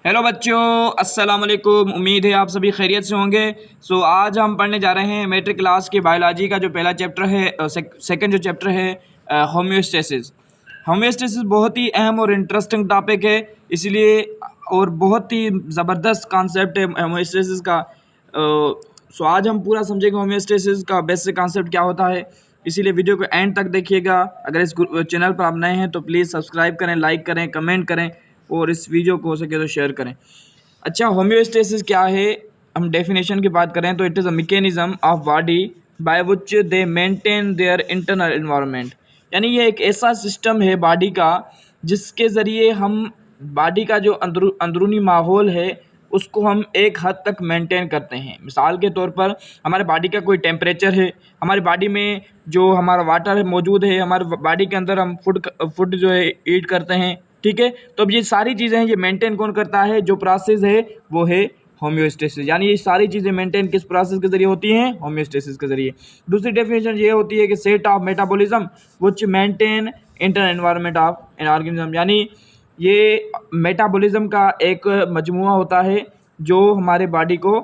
Hello बच्चों, अस्सलाम वालेकुम। उम्मीद है आप सभी खैरियत से होंगे। आज हम पढ़ने जा रहे हैं मैट्रिक क्लास की बायोलॉजी का जो पहला चैप्टर है, सेकंड जो चैप्टर है होम्योस्टेसिस। होम्योस्टेसिस बहुत ही अहम और इंटरेस्टिंग टॉपिक है, इसलिए और बहुत ही ज़बरदस्त कॉन्सेप्ट है होम्योस्टेसिस का। आज हम पूरा समझेंगे होम्योस्टेसिस का बेसिक कॉन्सेप्ट क्या होता है, इसीलिए वीडियो को एंड तक देखिएगा। अगर इस चैनल पर आप नए हैं तो प्लीज़ सब्सक्राइब करें, लाइक करें, कमेंट करें और इस वीडियो को हो सके तो शेयर करें। अच्छा, होम्योस्टेसिस क्या है? हम डेफिनेशन की बात करें तो it is a mechanism of body by which they maintain their internal environment. यानी ये एक ऐसा सिस्टम है बॉडी का जिसके ज़रिए हम बॉडी का जो अंदरूनी माहौल है उसको हम एक हद तक मेंटेन करते हैं। मिसाल के तौर पर हमारे बॉडी का कोई टेम्परेचर है, हमारी बॉडी में जो हमारा वाटर है मौजूद है, हमारे बॉडी के अंदर हम फूड जो है ईट करते हैं, ठीक है। तो अब ये सारी चीज़ें हैं, ये मेंटेन कौन करता है? जो प्रोसेस है वो है होम्योस्टेसिस। यानी ये सारी चीज़ें मेंटेन किस प्रोसेस के जरिए होती हैं? होम्योस्टेसिस के जरिए। दूसरी डेफिनेशन ये होती है कि set of metabolism which maintain internal environment of an organism. यानी ये मेटाबॉलिज्म का एक मजमुआ होता है जो हमारे बॉडी को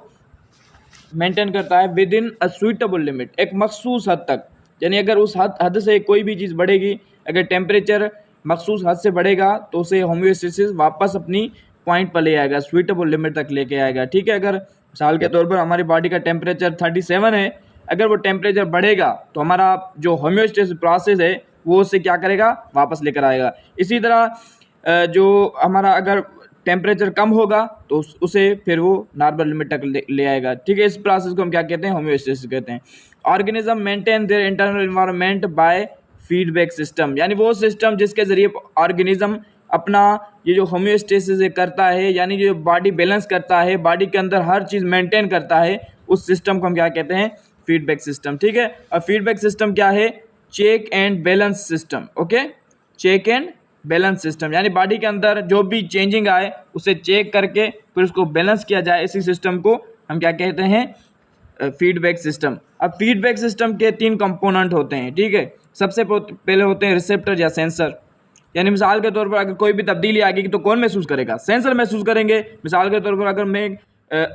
मेंटेन करता है with in a suitable limit, एक मखसूस हद तक। यानी अगर उस हद से कोई भी चीज़ बढ़ेगी, अगर टेम्परेचर मखसूस हद से बढ़ेगा तो उसे होम्योस्टेसिस वापस अपनी पॉइंट पर ले आएगा, सुइटेबल लिमिट तक लेके आएगा, ठीक है। अगर मिसाल के तौर पर हमारी बॉडी का टेम्परेचर 37 है, अगर वो टेम्परेचर बढ़ेगा तो हमारा जो होम्योस्टेसिस प्रोसेस है वो उससे क्या करेगा? वापस लेकर आएगा। इसी तरह जो हमारा अगर टेम्परेचर कम होगा तो उसे फिर वो नॉर्मल लिमिट तक ले आएगा, ठीक है। इस प्रोसेस को हम क्या कहते हैं? होम्योस्टेसिस कहते हैं। Organism maintain their internal environment by feedback system. यानी वो सिस्टम जिसके ज़रिए ऑर्गेनिज्म अपना ये जो होम्योस्टेसिस करता है, यानी जो बॉडी बैलेंस करता है, बॉडी के अंदर हर चीज़ मेंटेन करता है, उस सिस्टम को हम क्या कहते हैं? फीडबैक सिस्टम, ठीक है। और फीडबैक सिस्टम क्या है? Check and balance system, okay. Check and balance system, यानी बॉडी के अंदर जो भी चेंजिंग आए उसे चेक करके फिर उसको बैलेंस किया जाए, इसी सिस्टम को हम क्या कहते हैं? Feedback system. अब फीडबैक सिस्टम के 3 कंपोनेंट होते हैं, ठीक है। सबसे पहले होते हैं रिसेप्टर या सेंसर। यानी मिसाल के तौर पर अगर कोई भी तब्दीली आ गई तो कौन महसूस करेगा? सेंसर महसूस करेंगे। मिसाल के तौर पर अगर मैं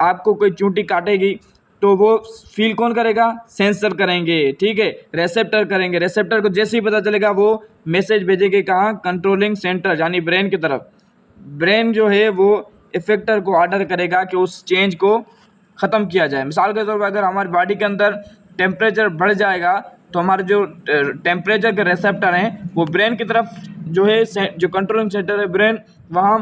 आपको कोई चूंटी काटेगी तो वो फील कौन करेगा? सेंसर करेंगे, ठीक है। रेसेप्टर करेंगे। रेसेप्टर को जैसे ही पता चलेगा वो मैसेज भेजेंगे कहाँ? कंट्रोलिंग सेंटर यानी ब्रेन की तरफ। ब्रेन जो है वो इफेक्टर को ऑर्डर करेगा कि उस चेंज को ख़त्म किया जाए। मिसाल के तौर पर अगर हमारी बॉडी के अंदर टेम्परेचर बढ़ जाएगा तो हमारे जो टेम्परेचर के रेसेप्टर हैं वो ब्रेन की तरफ जो है, जो कंट्रोलिंग सेंटर है ब्रेन, वहाँ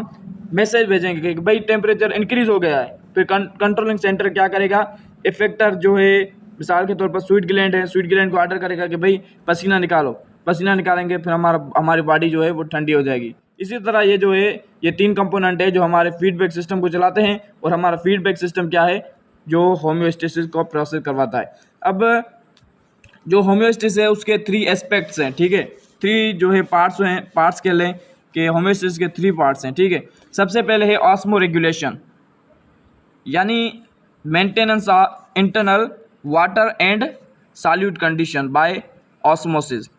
मैसेज भेजेंगे कि भाई टेम्परेचर इंक्रीज़ हो गया है। फिर कंट्रोलिंग सेंटर क्या करेगा? इफेक्टर जो है, मिसाल के तौर पर स्वीट ग्लैंड है, स्वीट ग्लैंड को ऑर्डर करेगा कि भाई पसीना निकालो। पसीना निकालेंगे फिर हमारी बॉडी जो है वो ठंडी हो जाएगी। इसी तरह ये जो है ये 3 कंपोनेंट है जो हमारे फीडबैक सिस्टम को चलाते हैं, और हमारा फीडबैक सिस्टम क्या है? जो होम्योस्टेसिस को प्रोसेस करवाता है। अब जो होम्योस्टेसिस है उसके 3 एस्पेक्ट्स हैं, ठीक है। 3 जो है पार्ट्स हैं, पार्ट्स कह लें कि होम्योस्टेसिस के 3 पार्ट्स हैं, ठीक है। सबसे पहले है ऑस्मो रेगुलेशन, यानी maintenance of internal water and solute condition bye osmosis.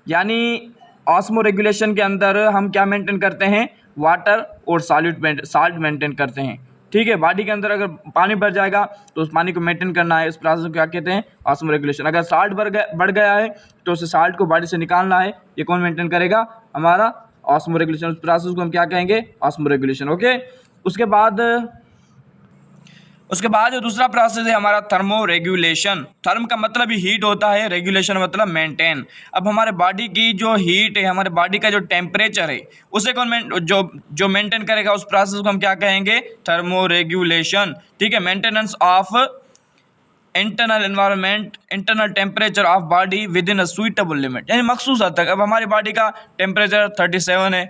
यानी ऑस्मो रेगुलेशन के अंदर हम क्या मेंटेन करते हैं? वाटर और साल्ट मेंटेन करते हैं, ठीक है। बॉडी के अंदर अगर पानी बढ़ जाएगा तो उस पानी को मेंटेन करना है, इस प्रोसेस को क्या कहते हैं? Osmo regulation. अगर साल्ट बढ़ गया है तो उस साल्ट को बॉडी से निकालना है, ये कौन मेंटेन करेगा? हमारा ऑस्मो रेगुलेशन। उस प्रोसेस को हम क्या कहेंगे? Osmo regulation, okay. उसके बाद जो दूसरा प्रोसेस है हमारा थर्मो रेगुलेशन। थर्म का मतलब ही हीट होता है, रेगुलेशन मतलब मेंटेन। अब हमारे बॉडी की जो हीट है, हमारे बॉडी का जो टेम्परेचर है, उसे कौन जो मेंटेन करेगा, उस प्रोसेस को हम क्या कहेंगे? थर्मो रेगुलेशन, ठीक है। Maintenance of internal environment, internal temperature of body with in a suitable limit, यानी मखसूस हद तक। अब हमारी बॉडी का टेम्परेचर 37 है,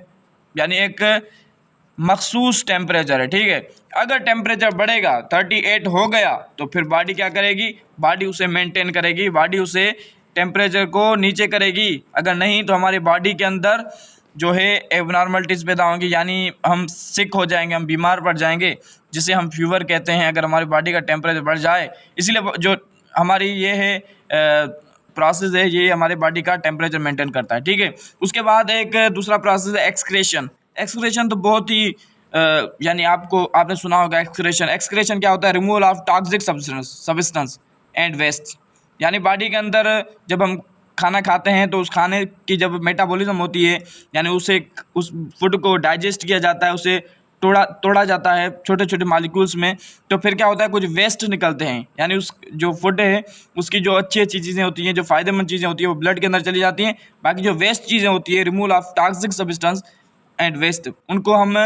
यानी एक मखसूस टेम्परेचर है, ठीक है। अगर टेम्परेचर बढ़ेगा, 38 हो गया, तो फिर बॉडी क्या करेगी? बॉडी उसे मेंटेन करेगी, बॉडी उसे टेम्परेचर को नीचे करेगी। अगर नहीं तो हमारी बॉडी के अंदर जो है एबनॉर्मलिटीज़ पैदा होंगी, यानी हम सिक हो जाएंगे, हम बीमार पड़ जाएंगे, जिसे हम फीवर कहते हैं, अगर हमारी बॉडी का टेम्परेचर बढ़ जाए। इसलिए जो हमारी ये है प्रोसेस है, ये हमारे बॉडी का टेम्परेचर मेंटेन करता है, ठीक है। उसके बाद एक दूसरा प्रोसेस है एक्सक्रेशन। एक्सक्रेशन तो बहुत ही यानी आपने सुना होगा एक्सक्रेशन। एक्सक्रेशन क्या होता है? Removal of toxic substance and waste. यानी बॉडी के अंदर जब हम खाना खाते हैं तो उस खाने की जब मेटाबॉलिज्म होती है, यानी उस फूड को डाइजेस्ट किया जाता है, उसे तोड़ा जाता है छोटे छोटे मॉलिक्यूल्स में, तो फिर क्या होता है, कुछ वेस्ट निकलते हैं। यानी उस जो फूड है उसकी जो अच्छी चीज़ें होती हैं, जो फ़ायदेमंद चीज़ें होती हैं, वो ब्लड के अंदर चली जाती हैं। बाकी जो वेस्ट चीज़ें होती है, removal of toxic substance and waste, उनको हम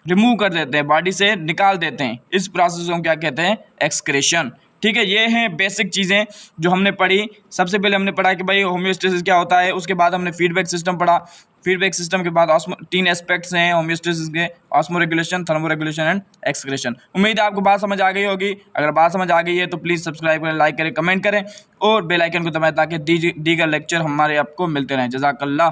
रिमूव कर देते हैं, बॉडी से निकाल देते हैं। इस प्रोसेस को क्या कहते हैं? एक्सक्रेशन। ठीक है, ये हैं बेसिक चीज़ें जो हमने पढ़ी। सबसे पहले हमने पढ़ा कि भाई होम्योस्टेसिस क्या होता है, उसके बाद हमने फीडबैक सिस्टम पढ़ा। फीडबैक सिस्टम के बाद 3 एस्पेक्ट्स हैं होम्योस्टेसिस के: osmo regulation, thermo regulation and excretion. उम्मीद है आपको बात समझ आ गई होगी। अगर बात समझ आ गई है तो प्लीज़ सब्सक्राइब करें, लाइक करें, कमेंट करें और बेल आइकन को दबाएं ताकि दीगर लेक्चर हमारे आपको मिलते रहें। जज़ाकल्लाह।